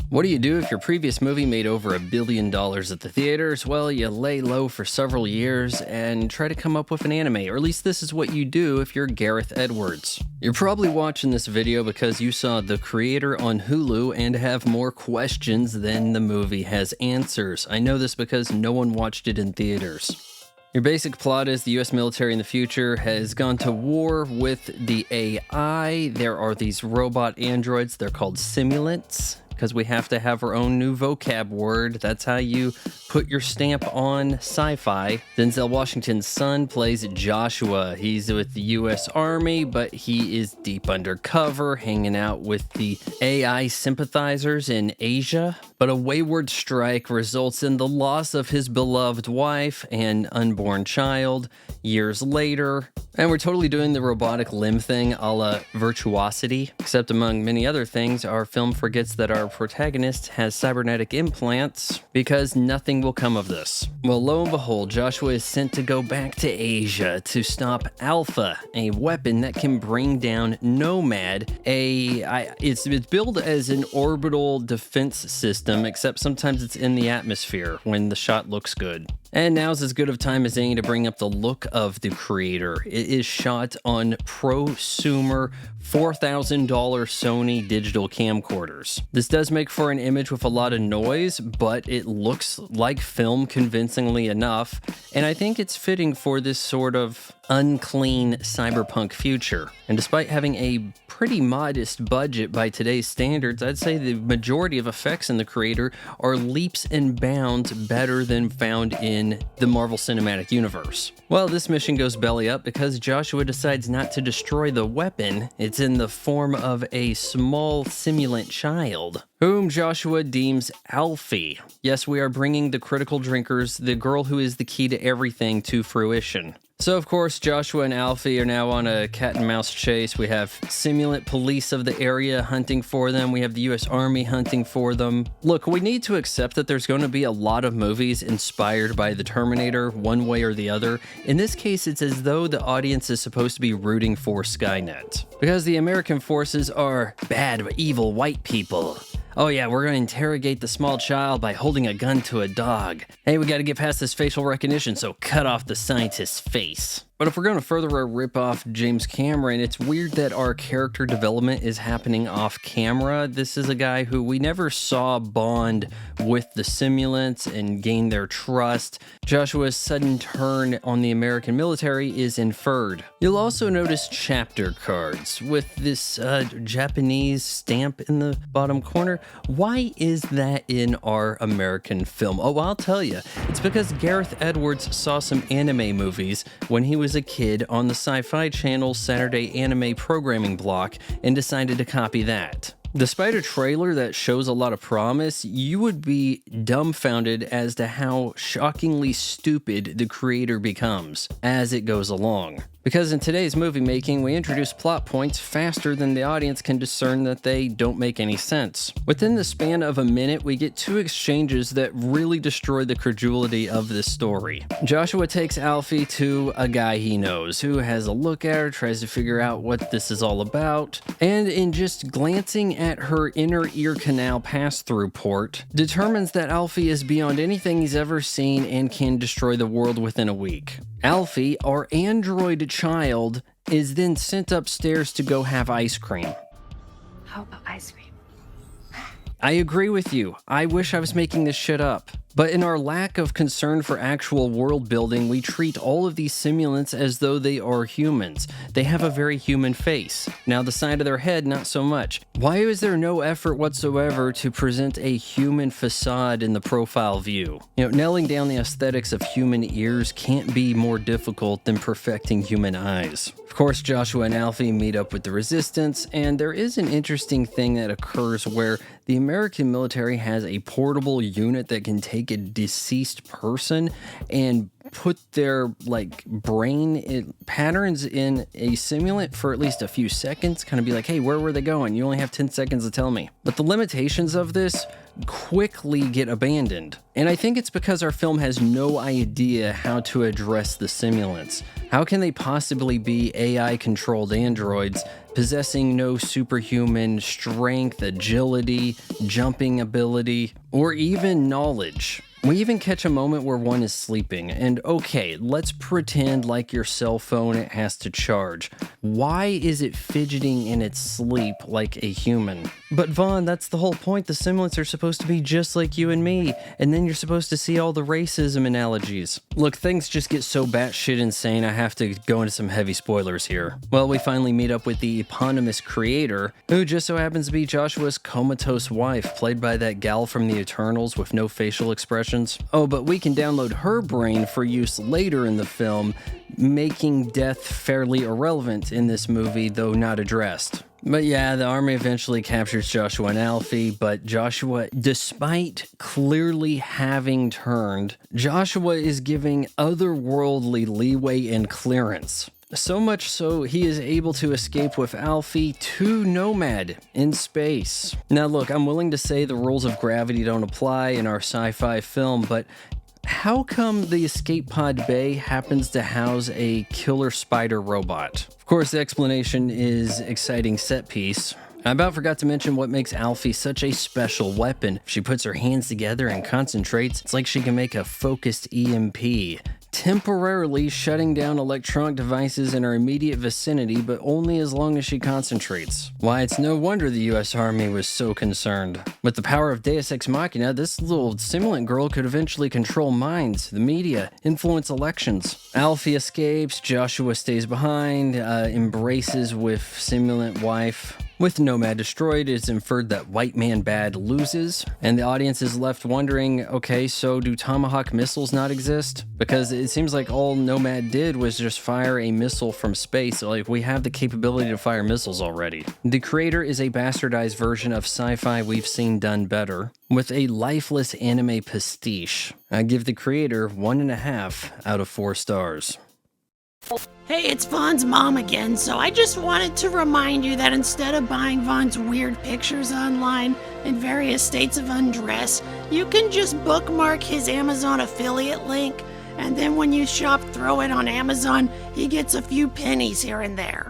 What do you do if your previous movie made over $1 billion at the theaters? Well, you lay low for several years and try to come up with an anime, or at least this is what you do if you're Gareth Edwards. You're probably watching this video because you saw The Creator on Hulu and have more questions than the movie has answers. I know this because no one watched it in theaters. Your basic plot is the US military in the future has gone to war with the AI. There are these robot androids, they're called simulants, because we have to have our own new vocab word. That's how you put your stamp on Sci-Fi. Denzel Washington's son plays Joshua. He's with the US Army, but he is deep undercover, hanging out with the AI sympathizers in Asia. But a wayward strike results in the loss of his beloved wife and unborn child years later. And we're totally doing the robotic limb thing a la Virtuosity, except among many other things, our film forgets that our protagonist has cybernetic implants because nothing will come of this. Well, lo and behold, Joshua is sent to go back to Asia to stop Alpha, a weapon that can bring down Nomad. It's billed as an orbital defense system, except sometimes it's in the atmosphere when the shot looks good. And now's as good of time as any to bring up the look of The Creator. It is shot on prosumer $4,000 Sony digital camcorders. This does make for an image with a lot of noise, but it looks like film convincingly enough, and I think it's fitting for this sort of unclean cyberpunk future. And despite having a pretty modest budget by today's standards, I'd say the majority of effects in The Creator are leaps and bounds better than found in the Marvel Cinematic Universe. Well, this mission goes belly up because Joshua decides not to destroy the weapon. It's in the form of a small simulant child, whom Joshua deems Alfie. Yes, we are bringing the critical drinkers, the girl who is the key to everything, to fruition. So, of course, Joshua and Alfie are now on a cat and mouse chase. We have simulant police of the area hunting for them. We have the US Army hunting for them. Look, we need to accept that there's going to be a lot of movies inspired by the Terminator, one way or the other. In this case, it's as though the audience is supposed to be rooting for Skynet, because the American forces are bad, evil white people. Oh yeah, we're going to interrogate the small child by holding a gun to a dog. Hey, we got to get past this facial recognition, so cut off the scientist's face. But if we're going to further rip off James Cameron, it's weird that our character development is happening off camera. This is a guy who we never saw bond with the simulants and gain their trust. Joshua's sudden turn on the American military is inferred. You'll also notice chapter cards with this Japanese stamp in the bottom corner. Why is that in our American film? Oh, I'll tell you. It's because Gareth Edwards saw some anime movies when he was a kid on the Sci-Fi Channel's Saturday anime programming block and decided to copy that. Despite a trailer that shows a lot of promise, you would be dumbfounded as to how shockingly stupid The Creator becomes as it goes along. Because in today's movie making, we introduce plot points faster than the audience can discern that they don't make any sense. Within the span of a minute, we get two exchanges that really destroy the credulity of this story. Joshua takes Alfie to a guy he knows, who has a look at her, tries to figure out what this is all about, and in just glancing at her inner ear canal pass-through port, determines that Alfie is beyond anything he's ever seen and can destroy the world within a week. Alfie, our android child, is then sent upstairs to go have ice cream. How about ice cream? I agree with you. I wish I was making this shit up. But in our lack of concern for actual world building, we treat all of these simulants as though they are humans. They have a very human face. Now the side of their head, not so much. Why is there no effort whatsoever to present a human facade in the profile view? Nailing down the aesthetics of human ears can't be more difficult than perfecting human eyes. Of course, Joshua and Alfie meet up with the resistance, and there is an interesting thing that occurs where the American military has a portable unit that can take a deceased person and put their brain patterns in a simulant for at least a few seconds, kind of be like, hey, where were they going? You only have 10 seconds to tell me. But the limitations of this quickly get abandoned. And I think it's because our film has no idea how to address the simulants. How can they possibly be AI-controlled androids possessing no superhuman strength, agility, jumping ability, or even knowledge? We even catch a moment where one is sleeping, and okay, let's pretend like your cell phone has to charge. Why is it fidgeting in its sleep like a human? But Vaughn, that's the whole point. The simulants are supposed to be just like you and me, and then you're supposed to see all the racism analogies. Look, things just get so batshit insane, I have to go into some heavy spoilers here. Well, we finally meet up with the eponymous creator, who just so happens to be Joshua's comatose wife, played by that gal from the Eternals with no facial expressions. Oh, but we can download her brain for use later in the film, making death fairly irrelevant in this movie, though not addressed. But yeah, the army eventually captures Joshua and Alfie, but Joshua, despite clearly having turned, Joshua is giving otherworldly leeway and clearance. So much so, he is able to escape with Alfie to Nomad in space. Now look, I'm willing to say the rules of gravity don't apply in our sci-fi film, but how come the escape pod bay happens to house a killer spider robot? Of course, the explanation is exciting set piece. I about forgot to mention what makes Alfie such a special weapon. If she puts her hands together and concentrates, it's like she can make a focused EMP, temporarily shutting down electronic devices in her immediate vicinity, but only as long as she concentrates. Why, it's no wonder the US Army was so concerned. With the power of Deus Ex Machina, this little simulant girl could eventually control minds, the media, influence elections. Alfie escapes, Joshua stays behind, embraces with simulant wife. With Nomad destroyed, it's inferred that White Man Bad loses, and the audience is left wondering, okay, so do Tomahawk missiles not exist? Because it seems like all Nomad did was just fire a missile from space, like we have the capability to fire missiles already. The creator is a bastardized version of Sci-Fi we've seen done better, with a lifeless anime pastiche. I give the creator 1.5 out of 4 stars. Hey, it's Vaughn's mom again, so I just wanted to remind you that instead of buying Vaughn's weird pictures online in various states of undress, you can just bookmark his Amazon affiliate link, and then when you shop Throw It on Amazon, he gets a few pennies here and there.